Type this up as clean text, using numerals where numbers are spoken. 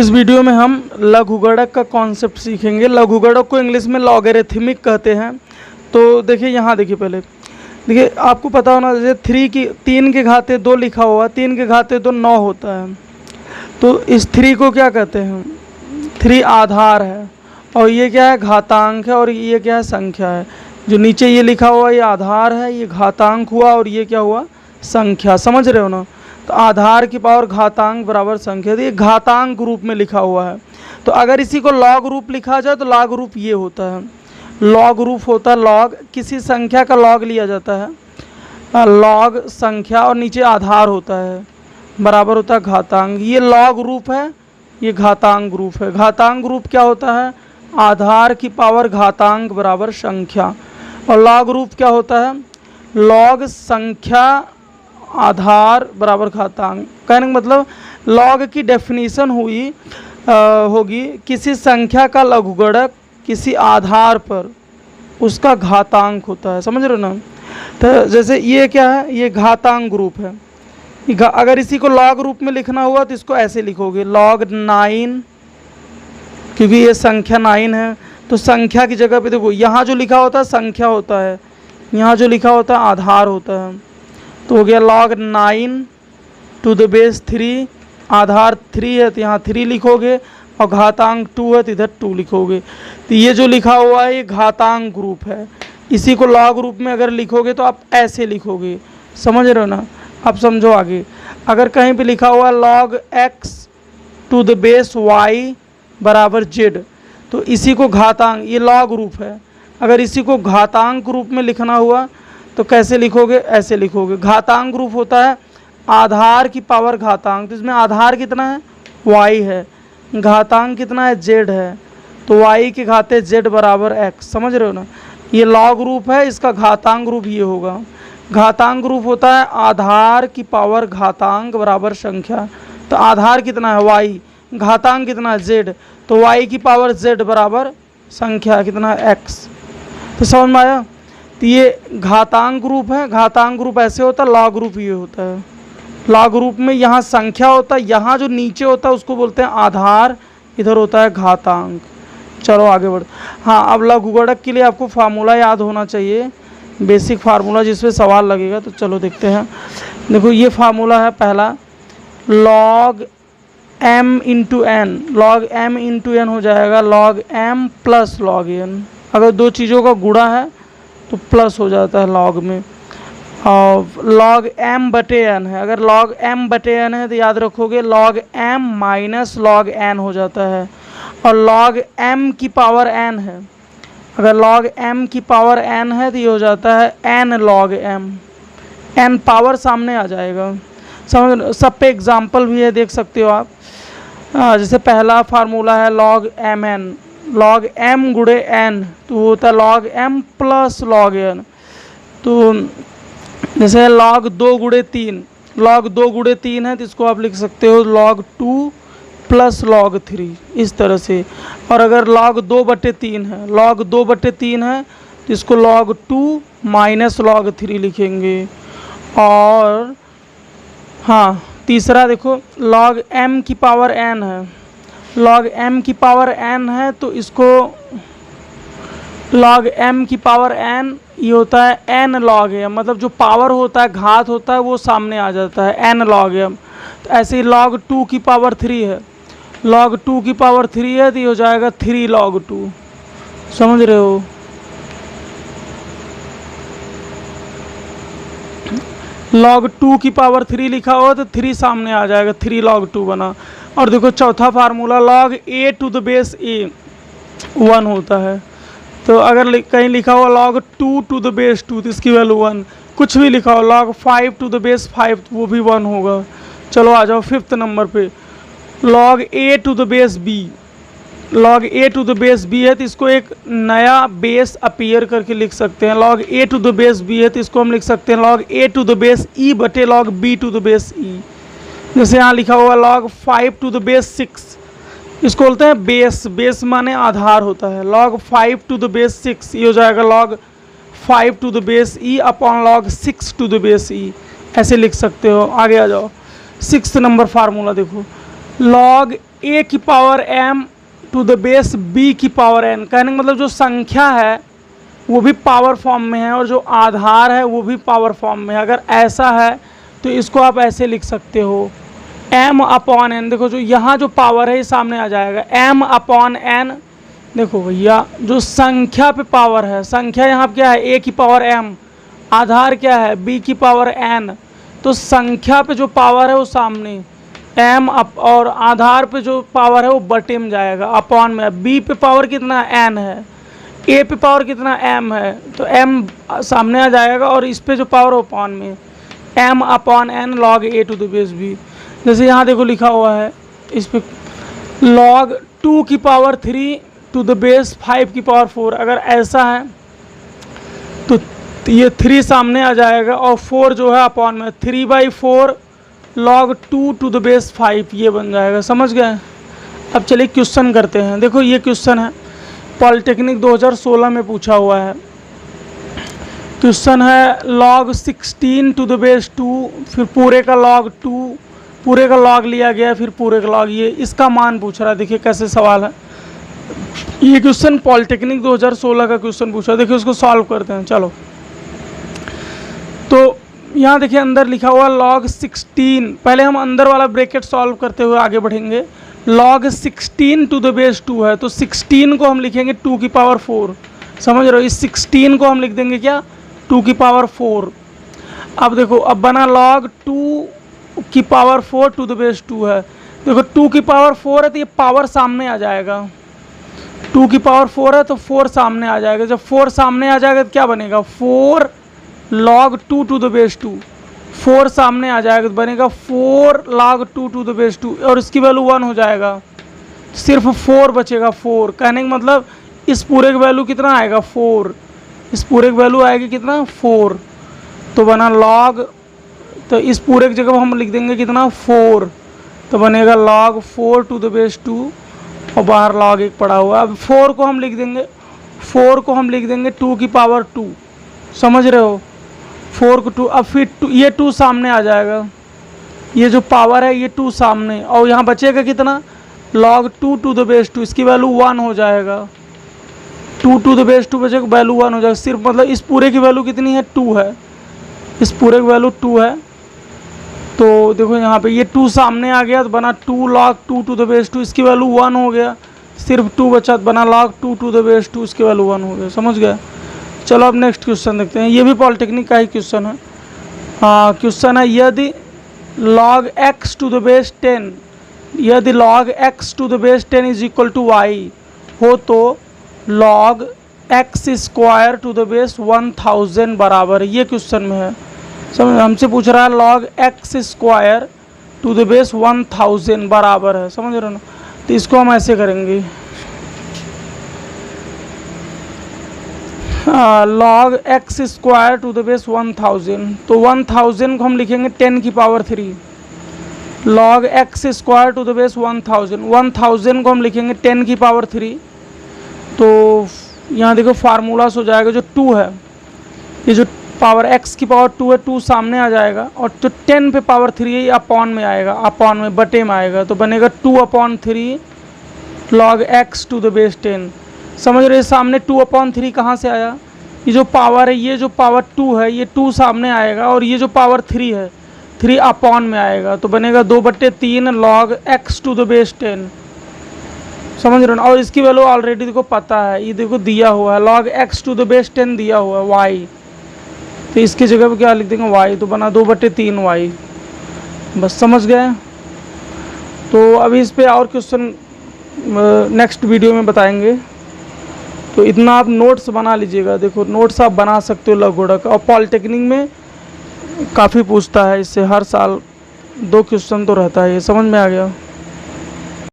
इस वीडियो में हम लघुगणक का कॉन्सेप्ट सीखेंगे। लघुगणक को इंग्लिश में लॉगरिथमिक कहते हैं। तो देखिए यहाँ देखिए, पहले देखिए आपको पता होना जैसे 3 के घाते 2 लिखा हुआ, 3 के घाते 2 9 होता है। तो इस 3 को क्या कहते हैं? 3 आधार है और ये क्या है? घातांक है। और ये क्या है? संख्या है। जो नीचे ये लिखा हुआ ये आधार है, ये घातांक हुआ और ये क्या हुआ? संख्या। समझ रहे हो ना? तो आधार की पावर घातांक बराबर संख्या। तो ये घातांक रूप में लिखा हुआ है। तो अगर इसी को लॉग रूप लिखा जाए तो लॉग रूप ये होता है। लॉग रूप होता है लॉग, किसी संख्या का लॉग लिया जाता है, लॉग संख्या और नीचे आधार होता है, बराबर होता है घातांक। ये लॉग रूप है, ये घातांक रूप है। घातांक रूप क्या होता है? आधार की पावर घातांक बराबर संख्या। और लॉग रूप क्या होता है? लॉग संख्या आधार बराबर घातांक। कहने का मतलब लॉग की डेफिनीशन होगी किसी संख्या का लघुगणक किसी आधार पर उसका घातांक होता है। समझ रहे हो ना? तो जैसे ये क्या है? ये घातांक रूप है। अगर इसी को लॉग रूप में लिखना हुआ तो इसको ऐसे लिखोगे log 9, क्योंकि ये संख्या 9 है। तो संख्या की जगह पे देखो, यहाँ जो लिखा होता है संख्या होता है, यहाँ जो लिखा होता है आधार होता है। तो हो गया log 9 टू द बेस 3। आधार 3 है तो यहाँ 3 लिखोगे और घातांक 2 है तो इधर 2 लिखोगे। तो ये जो लिखा हुआ है ये घातांक रूप है। इसी को लॉग रूप में अगर लिखोगे तो आप ऐसे लिखोगे। समझ रहे हो ना? अब समझो आगे। अगर कहीं पे लिखा हुआ log x to the base y बराबर z, तो इसी को घातांक, ये लॉग रूप है। अगर इसी को घातांक रूप में लिखना हुआ तो कैसे लिखोगे? ऐसे लिखोगे। घातांक रूप होता है आधार की पावर घातांक। तो इसमें आधार कितना है? y है। घातांक कितना है? z है। तो y के घाते z बराबर x। समझ रहे हो ना? ये लॉग रूप है, इसका घातांक रूप ये होगा। घातांक रूप होता है आधार की पावर घातांक बराबर संख्या। तो आधार कितना है? y। घातांक कितना है? z। तो y की पावर z बराबर संख्या कितना है? x। तो समझ में आया? तो ये घातांक रूप है। घातांक रूप ऐसे होता है, लॉग रूप ये होता है। लॉग रूप में यहाँ संख्या होता है, यहाँ जो नीचे होता है उसको बोलते हैं आधार, इधर होता है घातांक। चलो आगे बढ़। हाँ, अब लघुगणक के लिए आपको फार्मूला याद होना चाहिए, बेसिक फार्मूला जिसमें सवाल लगेगा। तो चलो देखते हैं। देखो ये फार्मूला है पहला, log m इंटू एन। log m इंटू एन हो जाएगा log m plus log n। अगर दो चीज़ों का गुणा है तो प्लस हो जाता है log में। और log m बटे n है। अगर log m बटे n है तो याद रखोगे log m minus log n हो जाता है। और log m की पावर n है। अगर log m की पावर n है तो ये हो जाता है n log m। n power सामने आ जाएगा। समझ? सब पे एग्जाम्पल भी है, देख सकते हो आप। जैसे पहला फार्मूला है log mn। log m गुणे n तो वो होता है log m plus log n। तो जैसे log 2 गुणे 3, log 2 गुणे 3 है तो इसको आप लिख सकते हो log 2 प्लस log 3, इस तरह से। और अगर log 2 बटे 3 है, log 2 बटे 3 है तो इसको log 2 माइनस log 3 लिखेंगे। और हाँ, तीसरा देखो log m की पावर n है। log m की पावर n है तो इसको log m की पावर n ये होता है n log m। मतलब जो पावर होता है, घात होता है, वो सामने आ जाता है n log m। तो ऐसे ही log 2 की पावर 3 है। log 2 की पावर 3 है तो ये हो जाएगा 3 log 2। समझ रहे हो? log 2 की पावर 3 लिखा हो तो 3 सामने आ जाएगा, 3 log 2 बना। और देखो चौथा formula log a to the base a 1 होता है। तो अगर कहीं लिखा हुआ log 2 टू द बेस 2 तो इसकी वैल्यू 1। कुछ भी लिखा हो log 5 टू द बेस 5 तो वो भी 1 होगा। चलो आ जाओ 5th नंबर पे, log a to the base b। log a to the base b है तो इसको एक नया बेस अपीयर करके लिख सकते हैं। log a to the base b है तो इसको हम लिख सकते हैं log a to the base e बटे log b to the base e। जैसे यहाँ लिखा हुआ log 5 टू द बेस 6, इसको बोलते हैं बेस। बेस माने आधार होता है। log 5 टू द बेस 6 ये हो जाएगा log 5 to the base e upon log 6 to the base e। ऐसे लिख सकते हो। आगे आ जाओ 6th नंबर फार्मूला देखो, log a की power m to the base b की पावर n। कहने का मतलब जो संख्या है वो भी पावर फॉर्म में है और जो आधार है वो भी पावर फॉर्म में है। अगर ऐसा है तो इसको आप ऐसे लिख सकते हो m अपॉन n। देखो जो यहाँ जो पावर है ये सामने आ जाएगा m अपॉन n। देखो भैया जो संख्या पे पावर है, संख्या यहाँ पे क्या है a की पावर m, आधार क्या है b की पावर n। तो संख्या पे जो पावर है वो सामने m अप और आधार पे जो पावर है वो बटे में जाएगा अपॉन में। b पे पावर कितना n है, a पे पावर कितना m है, तो m सामने आ जाएगा और इस पे जो पावर है अपॉन में m upon n log a to the base b। जैसे यहाँ देखो लिखा हुआ है इस पे log 2 की पावर 3 टू द बेस 5 की पावर 4। अगर ऐसा है तो ये 3 सामने आ जाएगा और 4 जो है अपॉन में 3/4 log 2 टू द बेस 5 ये बन जाएगा। समझ गए। अब चलिए क्वेश्चन करते हैं। देखो ये क्वेश्चन है पॉलिटेक्निक 2016 में पूछा हुआ है। क्वेश्चन है log 16 टू द बेस 2, फिर पूरे का log 2, पूरे का log लिया गया, फिर पूरे का log, ये इसका मान पूछ रहा है। देखिए कैसे सवाल है। ये क्वेश्चन पॉलिटेक्निक 2016 का क्वेश्चन पूछा। देखिए उसको सॉल्व करते हैं। चलो तो यहाँ देखिए अंदर लिखा हुआ log 16। पहले हम अंदर वाला ब्रैकेट सॉल्व करते हुए आगे बढ़ेंगे। log 16 टू द बेस 2 है तो 16 को हम लिखेंगे 2 की पावर 4। समझ रहे हो, इस 16 को हम लिख देंगे क्या 2 की पावर 4। अब देखो अब बना log 2 की पावर 4 टू द बेस 2 है। देखो 2 की पावर 4 है तो ये पावर सामने आ जाएगा। 2 की पावर 4 है तो 4 सामने आ जाएगा। जब 4 सामने आ जाएगा तो क्या बनेगा 4 log 2 टू द बेस 2। 4 सामने आ जाएगा तो बनेगा 4 log 2 टू द बेस 2 और इसकी वैल्यू 1 हो जाएगा। सिर्फ 4 बचेगा 4। कहने का मतलब इस पूरे की वैल्यू कितना आएगा 4। इस पूरे की वैल्यू आएगी कितना 4। तो बना log, तो इस पूरे की जगह हम लिख देंगे कितना 4, तो बनेगा log 4 टू द बेस 2 और बाहर log 1 पड़ा हुआ। अब 4 को हम लिख देंगे 2 की पावर 2। समझ रहे हो 4 को 2। अब फिर ये 2 सामने आ जाएगा, ये जो पावर है ये 2 सामने, और यहाँ बचेगा कितना log 2 टू द बेस 2। इसकी वैल्यू 1 हो जाएगा। 2 टू द बेस 2 बचेगा, वैल्यू 1 हो जाएगा। सिर्फ मतलब इस पूरे की वैल्यू कितनी है 2 है, इस पूरे की वैल्यू 2 है। तो देखो यहाँ पे ये 2 सामने आ गया तो बना 2 log 2 टू द बेस 2। इसकी वैल्यू 1 हो गया, सिर्फ 2 बचा तो बना log 2 टू द बेस 2। इसकी वैल्यू 1 हो गया। समझ गया। चलो अब नेक्स्ट क्वेश्चन देखते हैं। ये भी पॉलिटेक्निक का ही क्वेश्चन है। हाँ क्वेश्चन है यदि log x to the base 10, यदि log x to the base 10 is equal to y हो तो log x square to the base 1000 बराबर है। ये क्वेश्चन में है। समझ, हमसे पूछ रहा है log x square to the base 1000 बराबर है। समझ रहे हो ना। तो इसको हम ऐसे करेंगे log x square to the base 1000। तो 1000 को हम लिखेंगे 10 की power 3। log x square to the base 1000 को हम लिखेंगे 10 की पावर 3। तो यहाँ देखो फार्मूलास हो जाएगा जो 2 है, ये जो पावर x की पावर 2 है 2 सामने आ जाएगा और जो 10 पे पावर 3 है ये अपॉन में आएगा, अपॉन में बटे में आएगा। तो बनेगा 2/3 log x to the base 10। समझ रहे, सामने 2/3 कहाँ से आया, ये जो पावर है, ये जो पावर 2 है ये 2 सामने आएगा और ये जो पावर 3 है 3 अपॉन में आएगा। तो बनेगा 2/3 log x to the base 10। समझ रहे हो ना। और इसकी वैल्यू ऑलरेडी देखो पता है, ये देखो दिया हुआ है log x to the base 10 दिया हुआ है y। तो इसकी जगह पे क्या लिख देंगे y, तो बना 2/3 y। बस समझ गए। तो अभी इस पे और क्वेश्चन नेक्स्ट वीडियो में बताएंगे। तो इतना आप नोट्स बना लीजिएगा। देखो नोट्स आप बना सकते हो लघुगणक, और पॉलिटेक्निक में काफ़ी पूछता है इससे, हर साल 2 क्वेश्चन तो रहता है। ये समझ में आ गया।